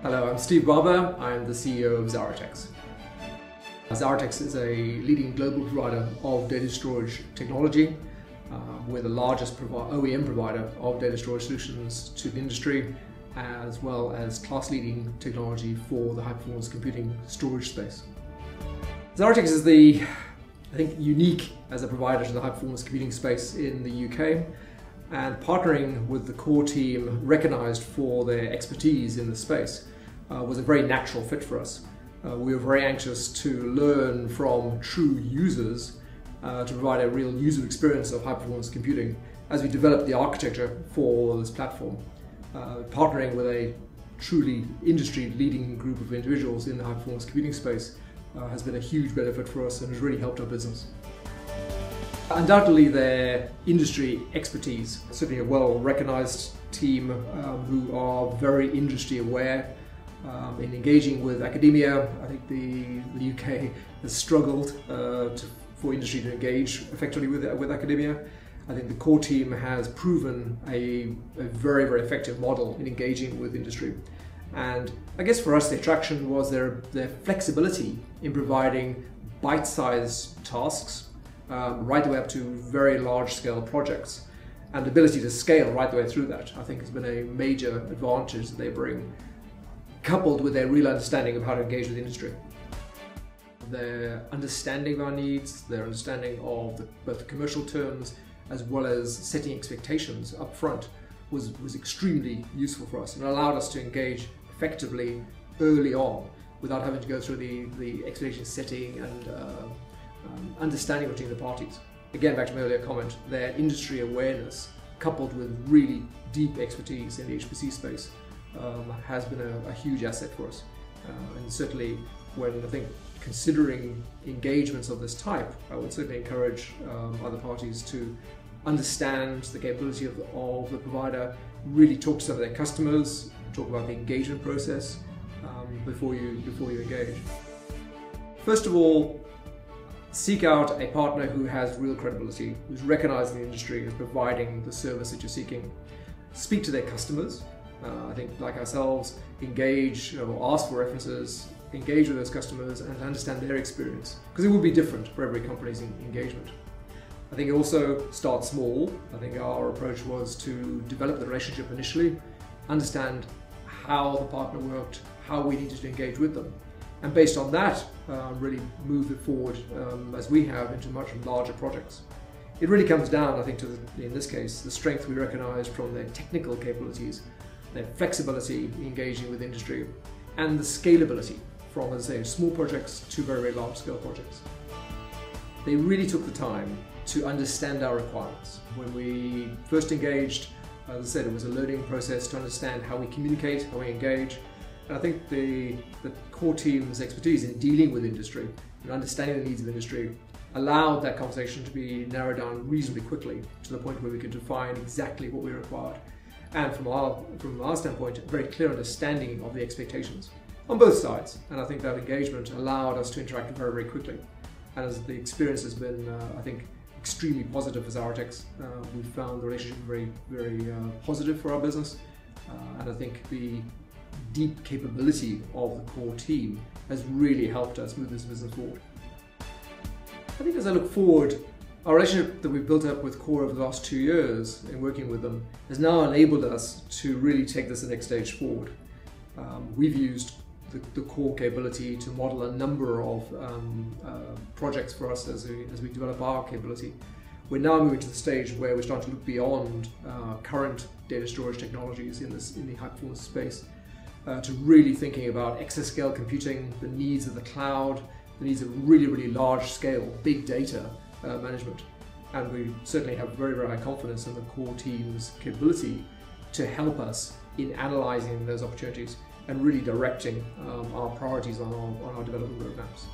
Hello, I'm Steve Barber. I'm the CEO of Xyratex. Xyratex is a leading global provider of data storage technology. We're the largest OEM provider of data storage solutions to the industry, as well as class-leading technology for the high-performance computing storage space. Xyratex is I think, unique as a provider to the high-performance computing space in the UK, and partnering with the core team recognized for their expertise in the space was a very natural fit for us. We were very anxious to learn from true users to provide a real user experience of high-performance computing as we developed the architecture for this platform. Partnering with a truly industry-leading group of individuals in the high-performance computing space has been a huge benefit for us and has really helped our business. Undoubtedly, their industry expertise, certainly a well-recognized team who are very industry aware in engaging with academia. I think the UK has struggled for industry to engage effectively with academia. I think the core team has proven a very, very effective model in engaging with industry. And I guess for us the attraction was their flexibility in providing bite-sized tasks right the way up to very large-scale projects, and the ability to scale right the way through that I think has been a major advantage that they bring, coupled with their real understanding of how to engage with industry. Their understanding of our needs, their understanding of both the commercial terms as well as setting expectations up front was extremely useful for us, and allowed us to engage effectively early on without having to go through the expectation setting and understanding between the parties. Again, back to my earlier comment, their industry awareness coupled with really deep expertise in the HPC space has been a huge asset for us. And certainly when I think considering engagements of this type, I would certainly encourage other parties to understand the capability of the provider, really talk to some of their customers, talk about the engagement process before you engage. First of all, seek out a partner who has real credibility, who's recognized in the industry as providing the service that you're seeking. Speak to their customers. I think, like ourselves, engage or ask for references, engage with those customers and understand their experience, because it will be different for every company's engagement. I think also start small. I think our approach was to develop the relationship initially, understand how the partner worked, how we needed to engage with them, and based on that, really move it forward as we have into much larger projects. It really comes down, I think, to in this case, the strength we recognise from their technical capabilities, their flexibility in engaging with industry, and the scalability from, as I say, small projects to very, very large-scale projects. They really took the time to understand our requirements. When we first engaged, as I said, it was a learning process to understand how we communicate, how we engage. And I think the core team's expertise in dealing with industry and understanding the needs of industry allowed that conversation to be narrowed down reasonably quickly to the point where we could define exactly what we required. And from our standpoint, a very clear understanding of the expectations on both sides. And I think that engagement allowed us to interact very, very quickly. And as the experience has been, I think, extremely positive for Xyratex, we've found the relationship very, very positive for our business. And I think the deep capability of the core team has really helped us move this business forward. I think as I look forward, our relationship that we've built up with Core over the last 2 years in working with them has now enabled us to really take this the next stage forward. We've used the Core capability to model a number of projects for us as we develop our capability. We're now moving to the stage where we're starting to look beyond current data storage technologies in the high performance space to really thinking about exascale computing, the needs of the cloud, the needs of really, really large scale, big data management. And we certainly have very, very high confidence in the core team's capability to help us in analysing those opportunities and really directing our priorities on our development roadmaps.